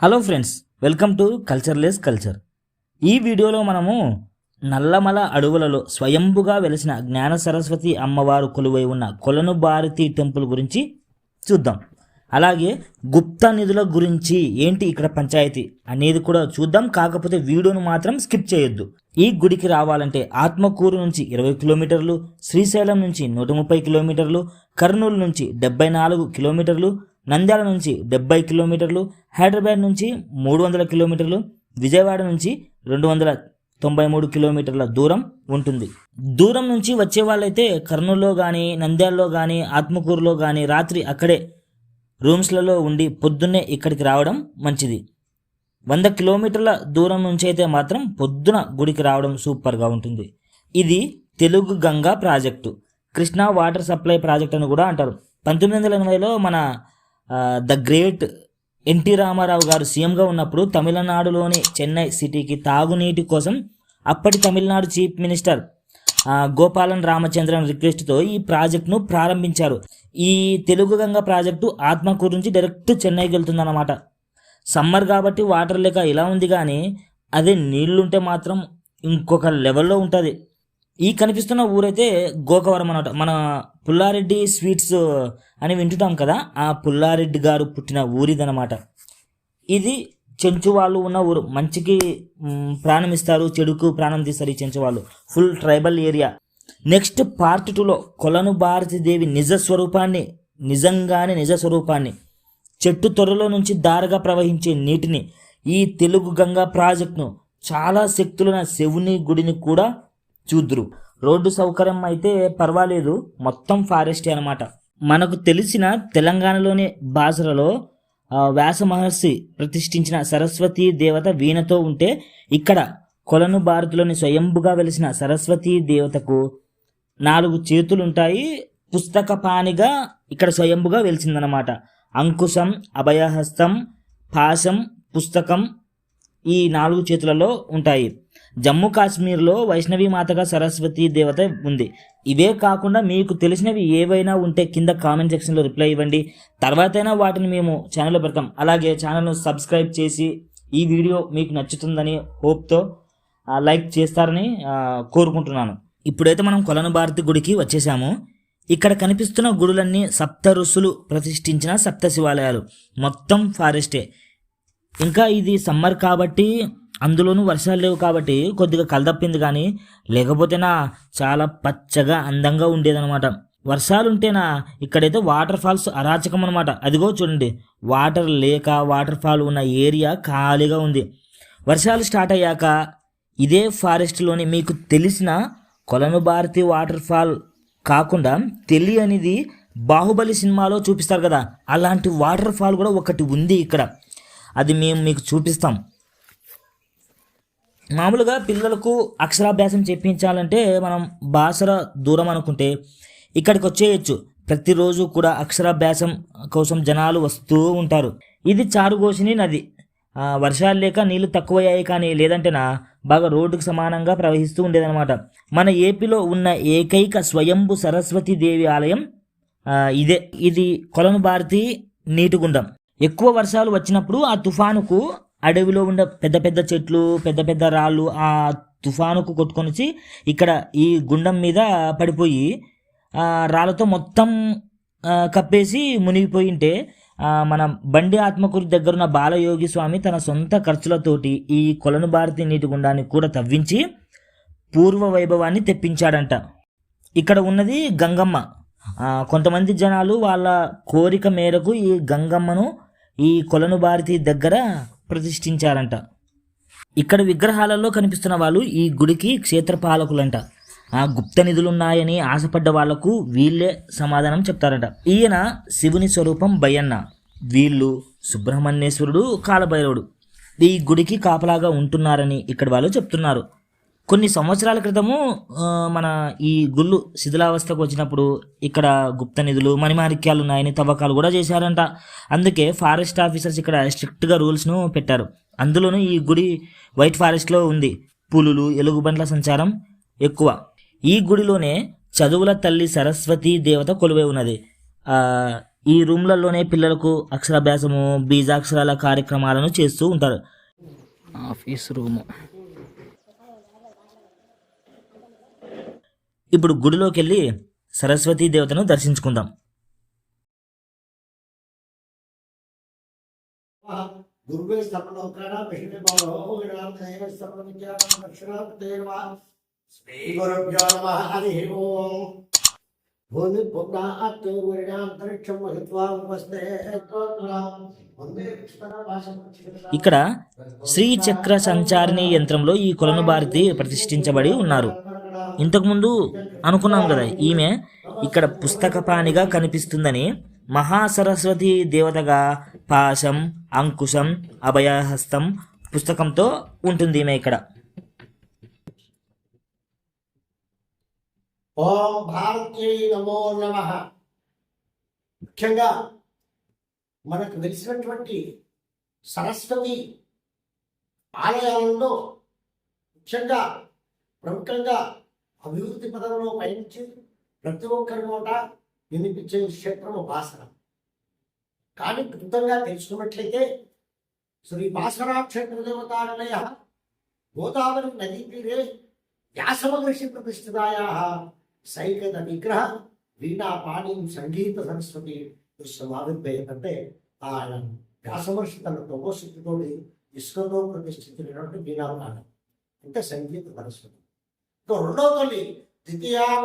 Hello friends, welcome to cultureless culture. ఈ వీడియోలో మనము నల్లమల అడవులలో స్వయంభుగా వెలిసిన జ్ఞాన సరస్వతి అమ్మవారు కొలువై ఉన్న కొలను భారతి టెంపుల్ గురించి చూద్దాం. అలాగే గుప్త నిధుల గురించి ఏంటి ఇక్కడ పంచాయతీ అనేది కూడా చూద్దాం. కాకపోతే వీడియోను మాత్రం స్కిప్ చేయొద్దు. ఈ గుడికి రావాలంటే ఆత్మకూరు నుంచి 20 కిలోమీటర్లు, శ్రీశైలం నుంచి 130 కిలోమీటర్లు, కర్నూలు నుంచి 74 కిలోమీటర్లు, నంద్యాల నుంచి 70 కిలోమీటర్లు, హైదరాబాద్ నుంచి 300 కిలోమీటర్లు, విజయవాడ నుంచి 293 కిలోమీటర్ల దూరం ఉంటుంది. దూరం నుంచి వచ్చే వాళ్ళైతే కర్నూలులో కానీ, నంద్యాలలో కానీ, ఆత్మకూరులో కానీ రాత్రి అక్కడే రూమ్స్లలో ఉండి పొద్దున్నే ఇక్కడికి రావడం మంచిది. 100 కిలోమీటర్ల దూరం నుంచి అయితే మాత్రం పొద్దున గుడికి రావడం సూపర్గా ఉంటుంది. ఇది Telugu Ganga project, Krishna water supply project అని కూడా అంటారు. 1980లో మన ద గ్రేట్ ఎన్టీ రామారావు గారు సీఎంగా ఉన్నప్పుడు తమిళనాడులోని చెన్నై సిటీకి తాగునీటి కోసం అప్పటి తమిళనాడు చీఫ్ మినిస్టర్ గోపాలన్ రామచంద్రన్ రిక్వెస్ట్తో ఈ ప్రాజెక్టును ప్రారంభించారు. ఈ తెలుగు గంగా ప్రాజెక్టు ఆత్మకూరు నుంచి డైరెక్ట్ చెన్నైకి వెళ్తుందన్నమాట. సమ్మర్ కాబట్టి వాటర్ లేక ఇలా ఉంది, కానీ అదే నీళ్లుంటే మాత్రం ఇంకొక లెవెల్లో ఉంటుంది. ఈ కనిపిస్తున్న ఊరైతే గోకవరం అన్నమాట. మన పుల్లారెడ్డి స్వీట్స్ అని వింటున్నాం కదా, ఆ పుల్లారెడ్డి గారు పుట్టిన ఊరిదనమాట. ఇది చెంచు వాళ్ళు ఉన్న ఊరు. మంచికి ప్రాణం ఇస్తారు, చెడుకు ప్రాణం తీస్తారు ఈ చెంచు వాళ్ళు. Full tribal area. Next part 2లో కొలను భారతీదేవి నిజంగానే నిజ స్వరూపాన్ని, చెట్టు తొర్రలో నుంచి దారగా ప్రవహించే నీటిని, ఈ తెలుగు గంగా ప్రాజెక్టును, చాలా శక్తులైన శివుని గుడిని కూడా చూద్దురు. రోడ్డు సౌకర్యం అయితే పర్వాలేదు, మొత్తం ఫారెస్టే అనమాట. మనకు తెలిసిన తెలంగాణలోని బాసరలో వ్యాస మహర్షి ప్రతిష్ఠించిన సరస్వతీ దేవత వీణతో ఉంటే, ఇక్కడ కొలను భారతిలోని స్వయంభుగా వెలిసిన సరస్వతీ దేవతకు 4 చేతులుంటాయి. పుస్తకపాణిగా ఇక్కడ స్వయంభుగా వెలిసిందనమాట. అంకుశం, అభయహస్తం, పాశం, పుస్తకం ఈ 4 చేతులలో ఉంటాయి. జమ్మూ కాశ్మీర్లో వైష్ణవి మాతగా సరస్వతీ దేవత ఉంది. ఇవే కాకుండా మీకు తెలిసినవి ఏవైనా ఉంటే కింద కామెంట్ సెక్షన్లో రిప్లై ఇవ్వండి. తర్వాతైనా వాటిని మేము ఛానల్లో పెడతాం. అలాగే ఛానల్ను సబ్స్క్రైబ్ చేసి ఈ వీడియో మీకు నచ్చుతుందని హోప్తో లైక్ చేస్తారని కోరుకుంటున్నాను. ఇప్పుడైతే మనం కొలను భారతి గుడికి వచ్చేసాము. ఇక్కడ కనిపిస్తున్న గుడులన్నీ సప్త ఋషులు ప్రతిష్ఠించిన సప్త శివాలయాలు. మొత్తం ఫారెస్టే. ఇంకా ఇది సమ్మర్ కాబట్టి, అందులోనూ వర్షాలు లేవు కాబట్టి కొద్దిగా కలదప్పింది, కానీ లేకపోతేనా చాలా పచ్చగా అందంగా ఉండేదన్నమాట. వర్షాలుంటేనా ఇక్కడైతే వాటర్ ఫాల్స్ అరాచకం అనమాట. అదిగో చూడండి, వాటర్ లేక వాటర్ ఫాల్ ఉన్న ఏరియా ఖాళీగా ఉంది. వర్షాలు స్టార్ట్ అయ్యాక ఇదే ఫారెస్ట్లోని మీకు తెలిసిన కొలను భారతి వాటర్ ఫాల్ కాకుండా తెలియనిది బాహుబలి సినిమాలో చూపిస్తారు కదా, అలాంటి వాటర్ ఫాల్ కూడా ఒకటి ఉంది ఇక్కడ. అది మేము మీకు చూపిస్తాం. మామూలుగా పిల్లలకు అక్షరాభ్యాసం చెప్పించాలంటే మనం బాసర దూరం అనుకుంటే ఇక్కడికి వచ్చేయచ్చు. ప్రతిరోజు కూడా అక్షరాభ్యాసం కోసం జనాలు వస్తూ ఉంటారు. ఇది చారుగోషిని నది. వర్షాలు లేక నీళ్లు తక్కువయ్యాయి, కానీ లేదంటేనా బాగా రోడ్డుకు సమానంగా ప్రవహిస్తూ ఉండేదన్నమాట. మన ఏపీలో ఉన్న ఏకైక స్వయంభు సరస్వతి దేవి ఆలయం ఇదే. ఇది కొలను భారతి నీటిగుండం. ఎక్కువ వర్షాలు వచ్చినప్పుడు ఆ తుఫానుకు అడవిలో ఉండే పెద్ద పెద్ద చెట్లు, పెద్ద పెద్ద రాళ్ళు ఆ తుఫానుకు కొట్టుకొని ఇక్కడ ఈ గుండం మీద పడిపోయి రాళ్ళతో మొత్తం కప్పేసి మునిగిపోయింటే, మన బండి ఆత్మకూరు దగ్గరున్న బాలయోగి స్వామి తన సొంత ఖర్చులతోటి ఈ కొలను భారతి నీటి గుండాన్ని కూడా తవ్వించి పూర్వ వైభవాన్ని తెప్పించాడంట. ఇక్కడ ఉన్నది గంగమ్మ. కొంతమంది జనాలు వాళ్ళ కోరిక మేరకు ఈ గంగమ్మను ఈ కొలను భారతి దగ్గర ప్రతిష్ఠించారంట. ఇక్కడ విగ్రహాలలో కనిపిస్తున్న వాళ్ళు ఈ గుడికి క్షేత్రపాలకులంట. గుప్త నిధులున్నాయని ఆశపడ్డ వాళ్లకు వీళ్ళే సమాధానం చెప్తారంట. ఈయన శివుని స్వరూపం బయ్యన్న, వీళ్ళు సుబ్రహ్మణ్యేశ్వరుడు, కాలభైరవుడు ఈ గుడికి కాపలాగా ఉంటున్నారని ఇక్కడ వాళ్ళు చెప్తున్నారు. కొన్ని సంవత్సరాల క్రితము మన ఈ గుళ్ళు శిథిలావస్థకు వచ్చినప్పుడు ఇక్కడ గుప్త నిధులు, మణిమాణిక్యాలు ఉన్నాయని తవ్వకాలు కూడా చేశారంట. అందుకే ఫారెస్ట్ ఆఫీసర్స్ ఇక్కడ స్ట్రిక్ట్గా రూల్స్ను పెట్టారు. అందులోనూ ఈ గుడి వైట్ ఫారెస్ట్లో ఉంది. పులులు, ఎలుగుబంట్ల సంచారం ఎక్కువ. ఈ గుడిలోనే చదువుల తల్లి సరస్వతీ దేవత కొలువై ఉన్నది. ఈ రూమ్లలోనే పిల్లలకు అక్షరాభ్యాసము బీజాక్షరాల కార్యక్రమాలను చేస్తూ ఉంటారు. Office room. ఇప్పుడు గుడిలోకి వెళ్ళి సరస్వతీ దేవతను దర్శించుకుందాం. ఇక్కడ శ్రీచక్ర సంచారిణి యంత్రంలో ఈ కొలను భారతి ప్రతిష్ఠించబడి ఉన్నారు. ఇంతకుముందు అనుకున్నాం కదా, ఈమె ఇక్కడ పుస్తకపాణిగా కనిపిస్తుందని. మహాసరస్వతి దేవతగా పాశం, అంకుశం, అభయహస్తం పుస్తకంతో ఉంటుంది ఈమె ఇక్కడ. ఓం భారత్యై నమో నమః. ముఖ్యంగా మనకు తెలిసినటువంటి సరస్వతి ఆలయాలలో ముఖ్యంగా ప్రముఖంగా అభివృద్ధి పదంలో పయనించి ప్రతి ఒక్కరి నోట వినిపించే క్షేత్రం బాసర. కానీ క్లుప్తంగా తెలుసుకున్నట్లయితే శ్రీ బాసరా క్షేత్ర దేవతాలయ గోదావరి నదీ తీరే వ్యాసమహర్షి ప్రతిష్ఠితాయా సైకత విగ్రహ వీణా పాణి సంగీత సరస్వతి దృశ్యమావిర్భేయంటే ఆయన వ్యాసమహర్షి తన తపోశక్తితో ఇసుకతో ప్రతిష్ఠించినటువంటి వీణాపాణి అంటే సంగీత సరస్వతి. ఇంకా రెండో తల్లి ద్వితీయాం.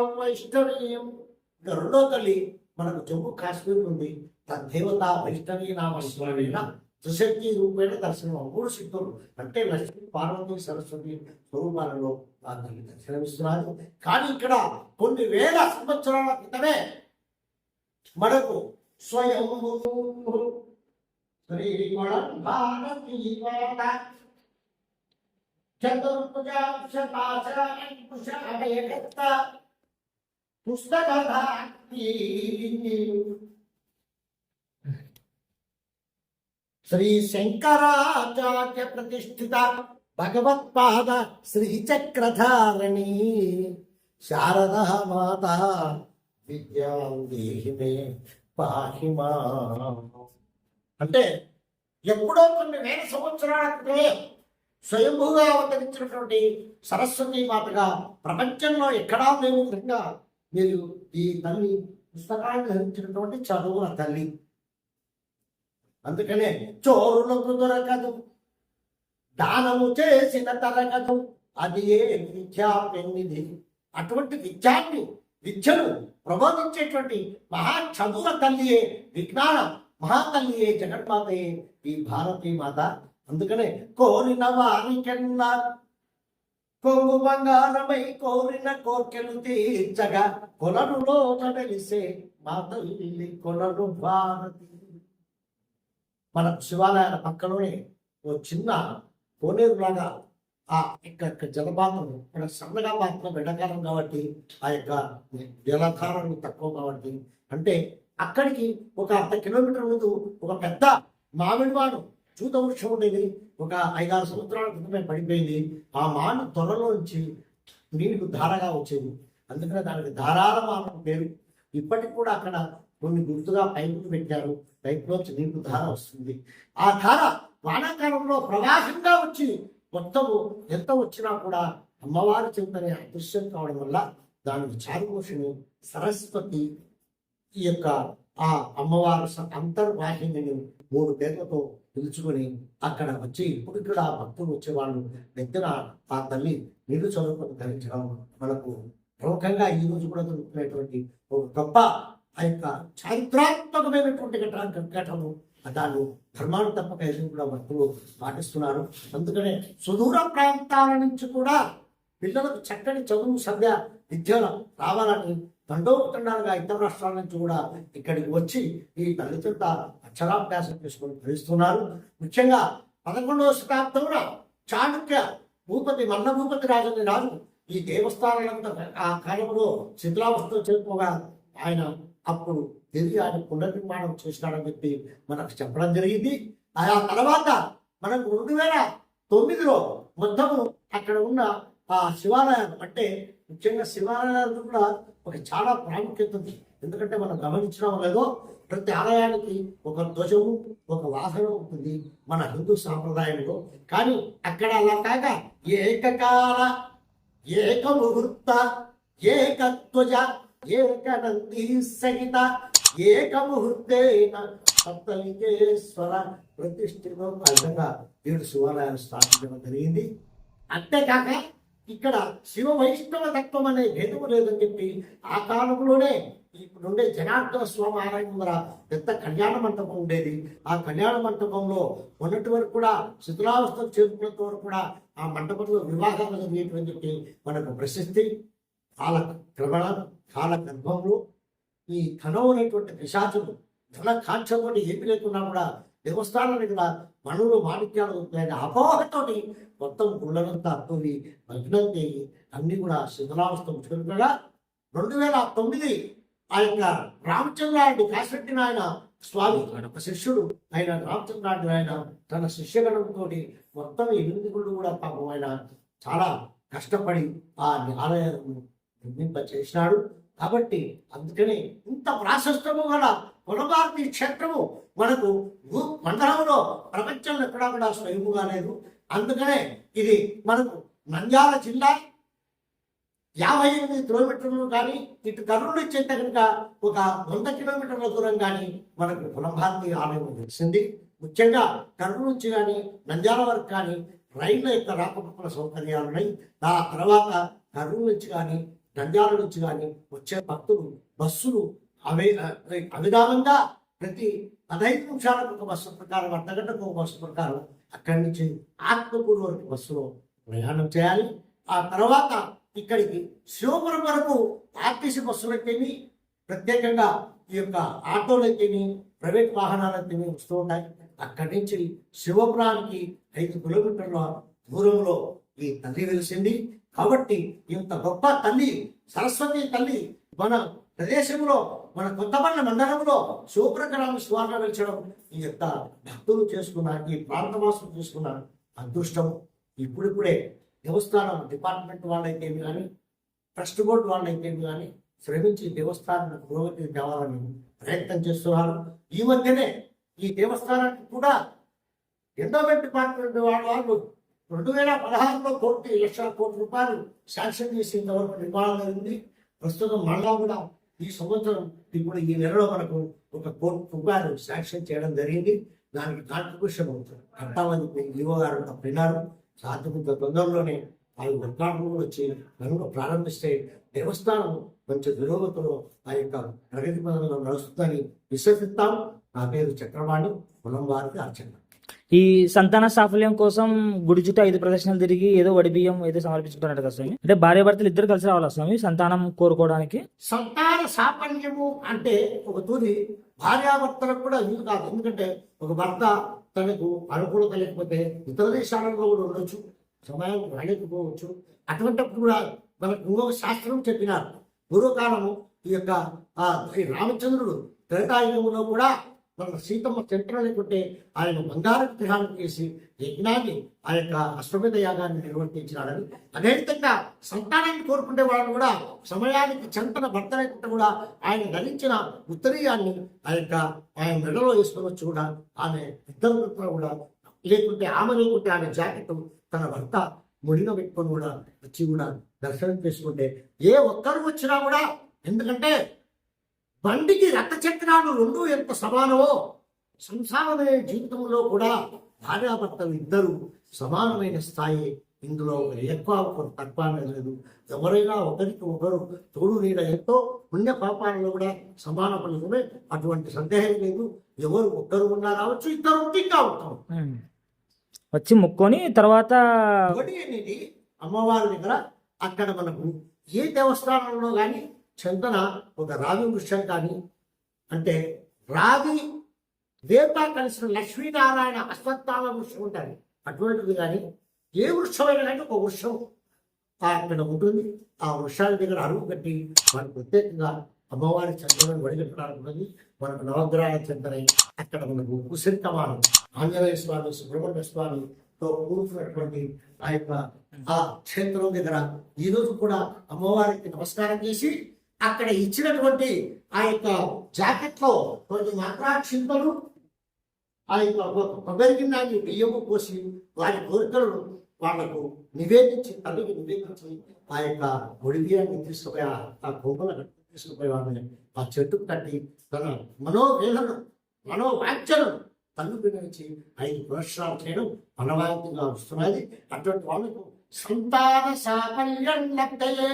ఇంకా రెండో తల్లి మనకు జమ్మూ కాశ్మీర్ ఉంది. తద్దేవత వైష్ణవి నామస్వామిన త్రిశక్తి రూపేణ దర్శనం. మూడు శక్తులు అంటే లక్ష్మీ, పార్వతి, సరస్వతి స్వరూపాలలో ఆ తల్లి దర్శనమిస్తున్నారు. కానీ ఇక్కడ కొన్ని వేల సంవత్సరాల క్రితమే మనకు స్వయం శ్రీ శంకరాచార్య ప్రతిష్ఠిత భగవత్పాద శ్రీచక్రధారణి శారదా మాత విద్యాం దేహి మే పాహి మా. అంటే ఎప్పుడో కొన్ని వేల సంవత్సరాల క్రితమే స్వయంభూగా అవతరించినటువంటి సరస్వతి మాతగా ప్రపంచంలో ఎక్కడా లేని విధంగా మీరు ఈ తల్లి పుస్తకాన్ని ధరించినటువంటి చదువుల తల్లి. అందుకనే చోరులకు దొరకదు, దానము చేసిన తరగదు, అది ఏ విద్యా పెన్నిది. అటువంటి విద్యను ప్రబోధించేటువంటి మహా చదువుల తల్లియే, విజ్ఞాన మహాతల్లియే, జగన్మాతయే ఈ భారతీ మాత. అందుకనే కోరిన వారికన్నా కొంగు బంగారమై కోరిన కోర్కెలు తీర్చగా కొలనులో వెలిసే మా తల్లి కొలను భారతి. మన శివాలయాల పక్కలోనే ఓ చిన్న కోనేరులాగా ఆ యొక్క జలపాతం ఇక్కడ సన్నగా మాత్రం ఎండాకాలం కాబట్టి ఆ యొక్క జలధారలు తక్కువ కాబట్టి, అంటే అక్కడికి ఒక 1/2 కిలోమీటర్ ముందు ఒక పెద్ద మామిడివాడు చూత వృక్షం ఉండేది. ఒక 5-6 సంవత్సరాల క్రితమే పడిపోయింది. ఆ మాను త్వరలోంచి నీళ్లు ధారగా వచ్చేది. అందుకనే దానికి ధారారమానం పేరు. ఇప్పటికి కూడా అక్కడ కొన్ని గుర్తుగా పైపులు పెట్టారు. పైపులోంచి నీళ్లు ధార వస్తుంది. ఆ ధార వానాకాలంలో ప్రవాహంగా వచ్చి మొత్తము ఎంత వచ్చినా కూడా అమ్మవారి చింతనే అదృశ్యం కావడం వల్ల దానికి చారుమోషిని సరస్వతి ఈ యొక్క ఆ అమ్మవారి అంతర్వాహిని 3 పేర్లతో పిలుచుకొని అక్కడ వచ్చి ఇప్పుడు కూడా భక్తులు వచ్చేవాళ్ళు దగ్గర ఆ తల్లి నీళ్లు చదువుకొని ధరించడం మనకు ప్రముఖంగా ఈ రోజు కూడా దొరుకుతున్నటువంటి ఒక గొప్ప ఆ యొక్క చారిత్రాత్మకమైనటువంటి ఘటనలు. దాన్ని ధర్మాన్ని తప్పక ఎదురు కూడా భక్తులు పాటిస్తున్నారు. అందుకనే సుదూర ప్రాంతాల నుంచి కూడా పిల్లలకు చక్కని చదువు సంధ్య విద్యలు రావాలని తండోపతండాలుగా ఇతర రాష్ట్రాల నుంచి కూడా ఇక్కడికి వచ్చి ఈ తల్లిదండ్రుల అక్షరాభ్యాసం చేసుకొని భరిస్తున్నారు. ముఖ్యంగా 11వ శతాబ్దంలో చాణక్య భూపతి మల్లభూపతి రాజుని రాజు ఈ దేవస్థానాలంతా ఆ కాలంలో శిథిలావస్థ చేరుకోగా ఆయన అప్పుడు తిరిగి ఆయన పునర్నిర్మాణం చేసినాడని చెప్పి మనకు చెప్పడం జరిగింది. ఆ తర్వాత మనకు 2009లో మొత్తము అక్కడ ఉన్న ఆ శివాలయాలు, అంటే ముఖ్యంగా శివాలయాలు కూడా ఒక చాలా ప్రాముఖ్యత ఉంది. ఎందుకంటే మనం గమనించడం లేదో ప్రతి ఆలయానికి ఒక ధ్వజము ఒక వాహన ఉంటుంది మన హిందూ సాంప్రదాయంలో. కానీ అక్కడ అలా కాక ఏకకాల ఏకముహూర్త ఏకధ్వజ ఏకనంది సహిత ఏకముహూర్తేన సప్తలింగేశ్వర ప్రతిష్ఠితం ఆ విధంగా 7 శివాలయాలు స్థాపించడం జరిగింది. అంతేకాక ఇక్కడ శివ వైష్ణవ తత్వం అనే భేదము లేదని చెప్పి ఆ కాలంలోనే ఇప్పుడుండే జనార్దన స్వామి ఆలయం ముందర పెద్ద కళ్యాణ మంటపం ఉండేది. ఆ కళ్యాణ మంటపంలో ఉన్నటి వరకు కూడా శిథిలావస్థకు చేరుకున్నంత వరకు కూడా ఆ మంటపంలో వివాహాలు జరిగేటువంటి చెప్పి మనకు ప్రశస్తి. కాల క్రమణ కాల గర్భంలో ఈ ధనం అనేటువంటి పిశాచులు ధన కాంక్షతో ఏమి లేకున్నా కూడా దేవస్థానాన్ని కూడా మనులు మాణిక్యాలు ఉంటాయని అపోహతోటి మొత్తం గుళ్ళనంతా అత్తవి భగ్నంతి అన్ని కూడా శిథిలావస్థ ఉంచుకుంటుగా 2009 ఆ యొక్క రామచంద్రాయుడు కాశెట్టిన ఆయన స్వామి ఒక శిష్యుడు ఆయన రామచంద్రాయుడు ఆయన తన శిష్యగణంతో మొత్తం 8 గుళ్ళు కూడా పాపం ఆయన చాలా కష్టపడి ఆ ఆలయాలను నిర్మింప చేసినాడు. కాబట్టి అందుకని ఇంత ప్రాశస్తము గల కొలభారతి క్షేత్రము మనకు మండలంలో ప్రపంచంలో ఎక్కడా కూడా స్వయముగా లేదు. అందుకనే ఇది మనకు నంద్యాల జిల్లా 58 కిలోమీటర్లు కానీ ఇటు కర్నూలు చెంత కనుక ఒక 100 కిలోమీటర్ల దూరం కానీ మనకు కులభారతి ఆలయం తెలిసింది. ముఖ్యంగా కర్నూలు నుంచి కానీ నంద్యాల వరకు కానీ రైళ్ల యొక్క రాకపోకల సౌకర్యాలు ఉన్నాయి. ఆ తర్వాత కర్నూలు నుంచి కానీ నంద్యాల నుంచి కానీ వచ్చే భక్తులు బస్సులు అవిధానంగా ప్రతి 15 నిమిషాలకు ఒక బస్సు ప్రకారం, అర్ధగంటకు ఒక బస్సు ప్రకారం అక్కడి నుంచి ఆత్మకూరు వరకు బస్సులో ప్రయాణం చేయాలి. ఆ తర్వాత ఇక్కడికి శివపురం వరకు ఆర్టీసీ బస్సులైతేమి ప్రత్యేకంగా ఈ యొక్క ఆటోలైతేమి ప్రైవేట్ వాహనాలైతేమి వస్తూ ఉంటాయి. అక్కడి నుంచి శివపురానికి 5 కిలోమీటర్ల దూరంలో ఈ తల్లి వెలిసింది. కాబట్టి ఇంత గొప్ప తల్లి సరస్వతి తల్లి మన ప్రదేశంలో మన కొత్తపల్లి మండలంలో శివప్రగ్రామ స్వామి వెలిచడం ఈ యొక్క భక్తులు చేసుకున్న ఈ ప్రాంతవాసులు చేసుకున్న అదృష్టం. ఇప్పుడిప్పుడే దేవస్థానం డిపార్ట్మెంట్ వాళ్ళైతేమి కానీ ట్రస్ట్ బోర్డు వాళ్ళైతేమి కానీ శ్రమించి దేవస్థానం పురోగతి తేవాలని ప్రయత్నం చేస్తున్నారు. ఈ మధ్యనే ఈ దేవస్థానానికి కూడా ఎండోమెంట్ డిపార్ట్మెంట్ వాళ్ళు 2016లో 1 లక్షల కోట్ల రూపాయలు శాంక్షన్ చేసి ఇంతవరకు నిర్మాణం ఉంది. ప్రస్తుతం మళ్ళా కూడా ఈ సంవత్సరం ఇప్పుడు ఈ నెలలో మనకు 1 కోటి రూపాయలు శాంక్షన్ చేయడం జరిగింది. దానికి కాంట్రిబ్యూషన్ కట్టాలని ఈవో గారు విన్నారు. సాధ్యమంత తొందరలోనే ఆ వర్గాలు వచ్చి మనలో ప్రారంభిస్తే దేవస్థానం మంచి పురోగతిలో ఆ యొక్క ప్రగతి పదంలో నడుస్తుందని విశ్వసిస్తాం. నా పేరు చక్రవాణి, కులం వారికి అర్చన. ఈ సంతాన సాఫల్యం కోసం గుడి చుట్టూ 5 ప్రదర్శనలు తిరిగి ఏదో వడి బియ్యం ఏదో సమర్పించుకుంటున్నట్టు కదా స్వామి. అంటే భార్య భర్తలు ఇద్దరు కలిసి రావాలా స్వామి సంతానం కోరుకోవడానికి? సంతాన సాఫల్యము అంటే ఒక తూరి భార్యాభర్తలకు కూడా ఇది కాదు. ఎందుకంటే ఒక భర్త తనకు అనుకూలత లేకపోతే ఇతర దేశాలలో కూడా ఉండొచ్చు, సమయం రాలేకపోవచ్చు. అటువంటిప్పుడు కూడా మనకు ఇంకొక శాస్త్రం చెప్పినారు. పూర్వకాలము ఈ యొక్క రామచంద్రుడు త్రేతాయుగంలో కూడా మన సీతమ్మ చంద్ర లేకుంటే ఆయన బంగారు విగ్రహాన్ని చేసి యజ్ఞాన్ని ఆ యొక్క అశ్వమేధ యాగాన్ని నిర్వర్తించినాడని. అదేవిధంగా సంతానాన్ని కోరుకునే వాళ్ళు కూడా సమయానికి చంతన భర్త లేకుంటే కూడా ఆయన ధరించిన ఉత్తరీయాన్ని ఆ యొక్క ఆయన మెడలో వేసుకోవచ్చు కూడా. ఆమె ఇద్దరు కూడా లేకుంటే ఆమె లేకుంటే ఆమె జాకెట్ తన భర్త ముడిగా పెట్టుకొని కూడా వచ్చి కూడా దర్శనం చేసుకుంటే ఏ ఒక్కరు వచ్చినా కూడా, ఎందుకంటే బండికి రక్త చక్రాలు 2 ఎంత సమానమో సంసారమైన జీవితంలో కూడా భార్యాభర్తలు ఇద్దరు సమానమైన స్థాయి. ఇందులో ఎక్కువ తక్కువ లేదు. ఎవరైనా ఒకరికి ఒకరు తోడు నీడ ఎంతో పుణ్య పాపాలలో కూడా సమాన ఫలితమే, అటువంటి సందేహం లేదు. ఎవరు ఒక్కరు ఉన్నా రావచ్చు, ఇద్దరు ఇంకా ఉంటాం. వచ్చి ముక్కొని తర్వాత అనేది అమ్మవారి దగ్గర అక్కడ మనకు ఏ దేవస్థానంలో కానీ చందన ఒక రావి వృక్షం కానీ, అంటే రావి వేప కలిసిన లక్ష్మీనారాయణ అశ్వత్థామ వృక్షం ఉంటుంది, అటువంటిది కానీ ఏ వృక్షమైనా కానీ ఒక వృక్షం అక్కడ ఉంటుంది. ఆ వృక్షాల దగ్గర అరుగు కట్టి మనకు ప్రత్యేకంగా అమ్మవారి చందనం వడిగట్టడానికి మనకు నవగ్రహ చందనై అక్కడ మనకు ఉసిరికమానం ఆంజనేయ స్వామి సుబ్రహ్మణ్య స్వామితో కూర్చున్నటువంటి ఆ యొక్క ఆ క్షేత్రం దగ్గర ఈరోజు కూడా అమ్మవారికి నమస్కారం చేసి అక్కడ ఇచ్చినటువంటి ఆ యొక్క జాకెట్లో కొన్ని మంత్రాక్షింతలు, ఆ యొక్క కొబ్బరి గిన్నెని బియ్యము పోసి వారి కోరికలను వాళ్లకు నివేదించి, తల్లికి నివేదించి ఆ యొక్క ఒడి బియ్యాన్ని తీసుకుపోయి ఆ కొమ్మల తీసుకుపోయి వాళ్ళని ఆ చెట్టుకు కట్టి తన మనోవేదన మనోవాంఛను తల్లి నుంచి 5 పురస్కారాలు చేయడం అనవాయితీగా వస్తున్నది. అటువంటి వాళ్ళకు సంతాన సాఫల్యం లబ్ధయే,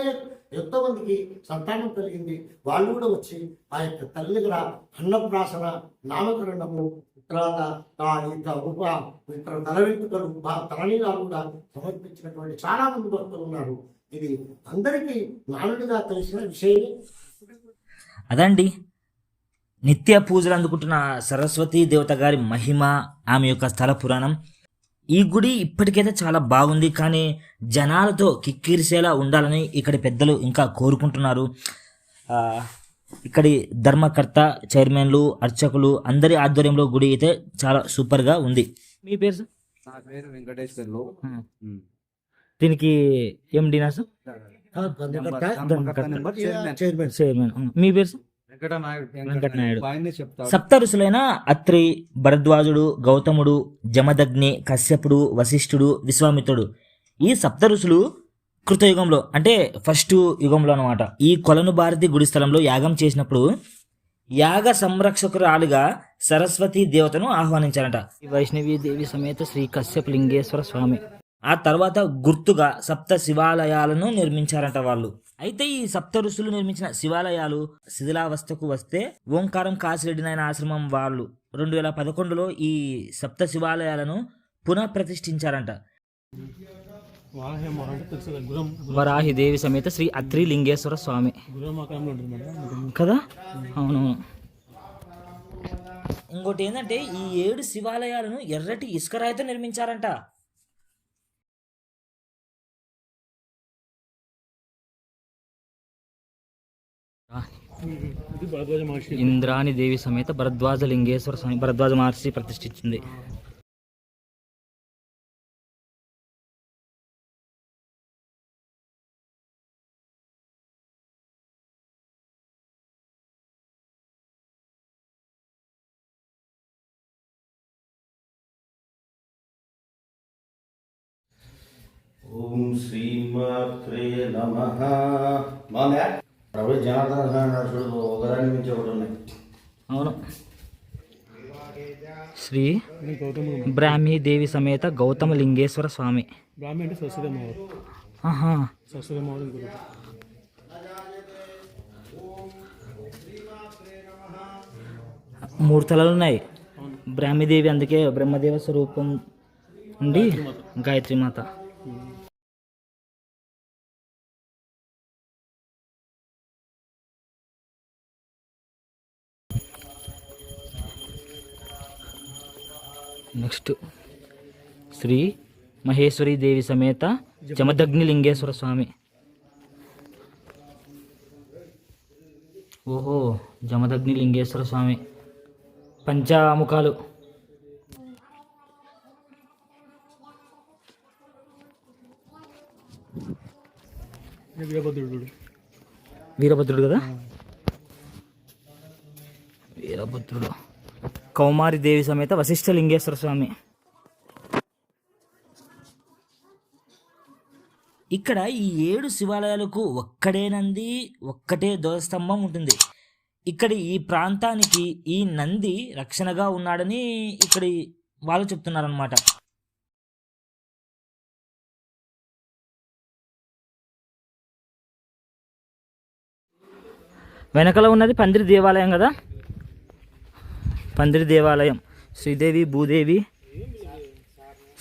ఎంతో మందికి సంతానం కలిగింది. వాళ్ళు కూడా వచ్చి ఆ యొక్క తల్లి కూడా అన్నప్రాసన, నామకరణము, తర్వాత ఆ యొక్క ఇతర తల వెంట్రుకలు, తలనీలాలు కూడా సమర్పించినటువంటి చాలా మంది భక్తులు ఉన్నారు. ఇది అందరికీ నానుడిగా తెలిసిన విషయమే. అదండి నిత్య పూజలు అందుకుంటున్న సరస్వతీ దేవత గారి మహిమ, ఆమె యొక్క స్థల పురాణం. ఈ గుడి ఇప్పటికైతే చాలా బాగుంది, కానీ జనాలతో కిక్కిరిసేలా ఉండాలని ఇక్కడి పెద్దలు ఇంకా కోరుకుంటున్నారు. ఇక్కడి ధర్మకర్త, చైర్మన్లు, అర్చకులు అందరి ఆధ్వర్యంలో గుడి అయితే చాలా సూపర్గా ఉంది. మీ పేరు సార్? నా పేరు వెంకటేశ్వర్లు. దీనికి ఎండినా సార్? చైర్మన్. మీ పేరు సార్? వెంకటనాయుడు. సప్త ఋషులైన అత్రి, భరద్వాజుడు, గౌతముడు, జమదగ్ని, కశ్యపుడు, వశిష్ఠుడు, విశ్వామిత్రుడు, ఈ సప్త ఋషులు కృతయుగంలో అంటే ఫస్ట్ యుగంలో అనమాట ఈ కొలను భారతి గుడి స్థలంలో యాగం చేసినప్పుడు యాగ సంరక్షకురాలుగా సరస్వతి దేవతను ఆహ్వానించారట. వైష్ణవీ దేవి సమేత శ్రీ కశ్యప లింగేశ్వర స్వామి. ఆ తర్వాత గుర్తుగా సప్త శివాలయాలను నిర్మించారంట వాళ్ళు. అయితే ఈ సప్త ఋషులు నిర్మించిన శివాలయాలు శిథిలావస్థకు వస్తే ఓంకారం కాశిరెడ్డి నాయన ఆశ్రమం వాళ్ళు 2011లో ఈ సప్త శివాలయాలను పునః ప్రతిష్ఠించారంట. వరాహి దేవి సమేత శ్రీ అత్రి లింగేశ్వర స్వామి కదా. అవునవును. ఇంకోటి ఏంటంటే ఈ 7 శివాలయాలను ఎర్రటి ఇసుకరాయితో నిర్మించారంట. ఇంద్రాణి దేవి సమేత భరద్వాజ లింగేశ్వర స్వామి, భరద్వాజ మహర్షి ప్రతిష్ఠించింది. ఓం శ్రీమాత్రే నమః. బాగుందా? ప్రభు జనార్దన నరసుడు ఒకదాని నుంచి ఒకటి ఉన్నాయి. అవును. శ్రీ బ్రాహ్మీ దేవి సమేత గౌతమ లింగేశ్వర స్వామి. బ్రాహ్మీ అంటే సరస్వతి అమ్మవారు. ఆహా. సరస్వతి అమ్మవారు ఇంకొకటి. మూడు తలలు ఉన్నాయి బ్రాహ్మీదేవి, అందుకే బ్రహ్మదేవ స్వరూపం ఉండి గాయత్రి మాత. నెక్స్ట్ శ్రీ మహేశ్వరి దేవి సమేత జమదగ్ని లింగేశ్వర స్వామి. ఓహో, జమదగ్ని లింగేశ్వర స్వామి పంచాముఖాలు. వీరభద్రుడు కదా. వీరభద్రుడు. కౌమారి దేవి సమేత వశిష్ఠ లింగేశ్వర స్వామి. ఇక్కడ ఈ 7 శివాలయాలకు ఒక్కడే నంది, ఒక్కటే ధ్వజస్తంభం ఉంటుంది. ఇక్కడి ఈ ప్రాంతానికి ఈ నంది రక్షణగా ఉన్నాడని ఇక్కడి వాళ్ళు చెప్తున్నారనమాట. వెనకలో ఉన్నది పందిరి దేవాలయం కదా. పందిరి దేవాలయం శ్రీదేవి భూదేవి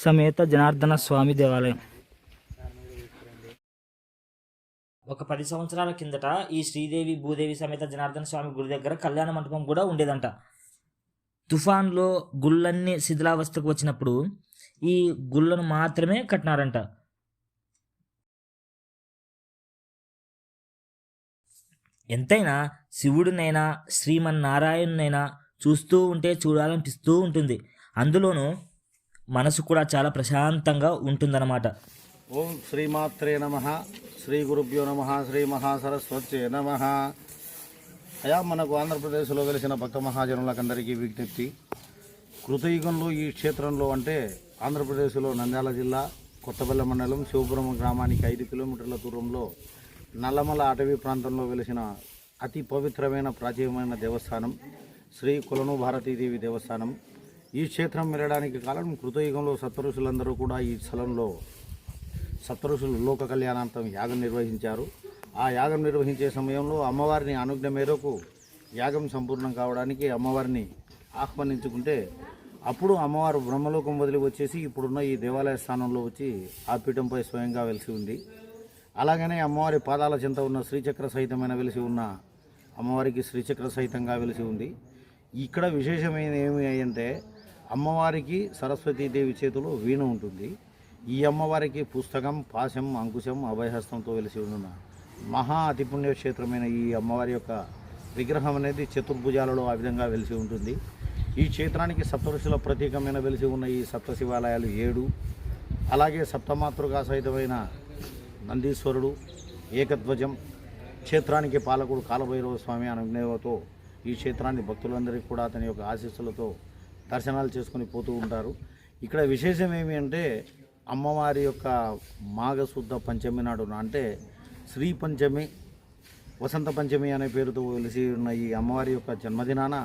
సమేత జనార్దన స్వామి దేవాలయం. ఒక 10 సంవత్సరాల కిందట ఈ శ్రీదేవి భూదేవి సమేత జనార్దన స్వామి గుడి దగ్గర కళ్యాణ మంటపం కూడా ఉండేదంట. తుఫాన్లో గుళ్ళన్నీ శిథిలావస్థకు వచ్చినప్పుడు ఈ గుళ్ళను మాత్రమే కట్టినారంట. ఎంతైనా శివుడినైనా శ్రీమన్నారాయణనైనా చూస్తూ ఉంటే చూడాలనిపిస్తూ ఉంటుంది. అందులోనూ మనసు కూడా చాలా ప్రశాంతంగా ఉంటుందన్నమాట. ఓం శ్రీమాత్రే నమ, శ్రీ గురుభ్యో నమ, శ్రీ మహాసరస్వత్యే నమ. అయా మనకు ఆంధ్రప్రదేశ్లో వెలిసిన భక్త మహాజనులకందరికీ విజ్ఞప్తి. కృతయుగంలో ఈ క్షేత్రంలో అంటే ఆంధ్రప్రదేశ్లో నంద్యాల జిల్లా కొత్తపల్లి మండలం శివపురం గ్రామానికి 5 కిలోమీటర్ల దూరంలో నల్లమల అటవీ ప్రాంతంలో వెలిసిన అతి పవిత్రమైన ప్రాచీనమైన దేవస్థానం శ్రీ కొలను భారతీదేవి దేవస్థానం. ఈ క్షేత్రం వెళ్ళడానికి కారణం కృతయుగంలో సప్తఋషులందరూ కూడా ఈ స్థలంలో సప్తఋషులు లోక కళ్యాణార్థం యాగం నిర్వహించారు. ఆ యాగం నిర్వహించే సమయంలో అమ్మవారిని అనుజ్ఞ మేరకు యాగం సంపూర్ణం కావడానికి అమ్మవారిని ఆహ్వానించుకుంటే అప్పుడు అమ్మవారు బ్రహ్మలోకం వదిలి వచ్చేసి ఇప్పుడున్న ఈ దేవాలయ స్థానంలో వచ్చి ఆ పీఠంపై స్వయంగా వెలిసి ఉంది. అలాగనే అమ్మవారి పాదాల చెంత ఉన్న శ్రీచక్ర సహితమైన వెలిసి ఉన్న అమ్మవారికి శ్రీచక్ర సహితంగా వెలిసి ఉంది. ఇక్కడ విశేషమైన ఏమి అంటే అమ్మవారికి సరస్వతీదేవి చేతిలో వీణ ఉంటుంది. ఈ అమ్మవారికి పుస్తకం, పాశం, అంకుశం, అభయహస్తంతో వెలిసి ఉన్న మహా అతి పుణ్యక్షేత్రమైన ఈ అమ్మవారి యొక్క విగ్రహం అనేది చతుర్భుజాలలో ఆ విధంగా వెలిసి ఉంటుంది. ఈ క్షేత్రానికి సప్తఋషుల ప్రతీకమైన వెలిసి ఉన్న ఈ సప్త శివాలయాలు 7, అలాగే సప్తమాతృకా సహితమైన నందీశ్వరుడు, ఏకధ్వజం, క్షేత్రానికి పాలకుడు కాలభైరవ స్వామి అనుజ్ఞతో ఈ క్షేత్రాన్ని భక్తులందరికీ కూడా అతని యొక్క ఆశీస్సులతో దర్శనాలు చేసుకుని పోతూ ఉంటారు. ఇక్కడ విశేషం ఏమి అంటే అమ్మవారి యొక్క మాఘశుద్ధ పంచమి నాడు అంటే శ్రీ పంచమి, వసంత పంచమి అనే పేరుతో వెలిసి ఉన్న ఈ అమ్మవారి యొక్క జన్మదినాన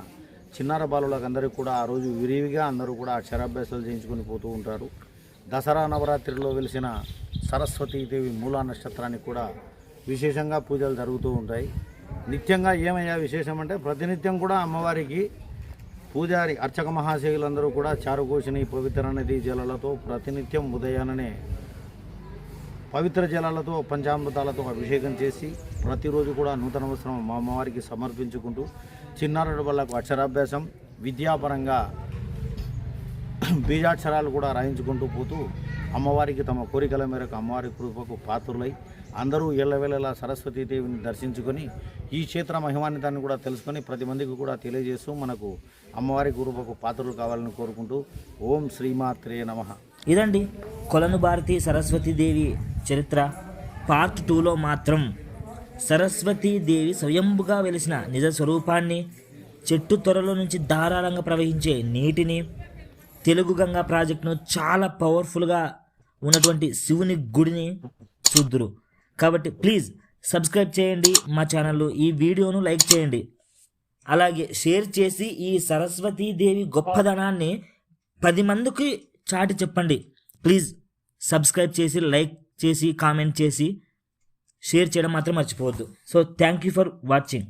చిన్నార బాలులకు అందరికీ కూడా ఆ రోజు విరివిగా అందరూ కూడా అక్షరాభ్యాసాలు చేయించుకొని పోతూ ఉంటారు. దసరా నవరాత్రిలో వెలిసిన సరస్వతీదేవి మూలా నక్షత్రానికి కూడా విశేషంగా పూజలు జరుగుతూ ఉంటాయి. నిత్యంగా ఏమయ్యా విశేషం అంటే ప్రతినిత్యం కూడా అమ్మవారికి పూజారి అర్చక మహాశయులందరూ కూడా చారుకోసిన పవిత్ర నదీ జలాలతో ప్రతినిత్యం ఉదయాన్నే పవిత్ర జలాలతో పంచామృతాలతో అభిషేకం చేసి ప్రతిరోజు కూడా నూతన వస్త్రం అమ్మవారికి సమర్పించుకుంటూ చిన్నారుల వాళ్ళకు అక్షరాభ్యాసం, విద్యాపరంగా బీజాక్షరాలు కూడా రాయించుకుంటూ పోతూ అమ్మవారికి తమ కోరికల మేరకు అమ్మవారి కృపకు పాత్రులై అందరూ ఎల్లవేళలా సరస్వతీదేవిని దర్శించుకొని ఈ క్షేత్ర మహిమాన్వితాన్ని కూడా తెలుసుకొని ప్రతి మందికి కూడా తెలియజేస్తూ మనకు అమ్మవారి కృపకు పాత్రలు కావాలని కోరుకుంటూ ఓం శ్రీమాత్రే నమః. ఇదండి కొలను భారతి సరస్వతీదేవి చరిత్ర. పార్ట్ 2లో మాత్రం సరస్వతీదేవి స్వయంభుగా వెలిసిన నిజ స్వరూపాన్ని, చెట్టు త్వరలో నుంచి ధారాళంగా ప్రవహించే నీటిని, తెలుగు గంగా ప్రాజెక్టును, చాలా పవర్ఫుల్గా ఉన్నటువంటి శివుని గుడిని చూద్దురు. కాబట్టి ప్లీజ్ సబ్స్క్రైబ్ చేయండి మా ఛానల్, ఈ వీడియోను లైక్ చేయండి, అలాగే షేర్ చేసి ఈ సరస్వతీదేవి గొప్పదనాన్ని 10 మందికి చాటి చెప్పండి. ప్లీజ్ సబ్స్క్రైబ్ చేసి, లైక్ చేసి, కామెంట్ చేసి, షేర్ చేయడం మాత్రం మర్చిపోవద్దు. So thank you for watching.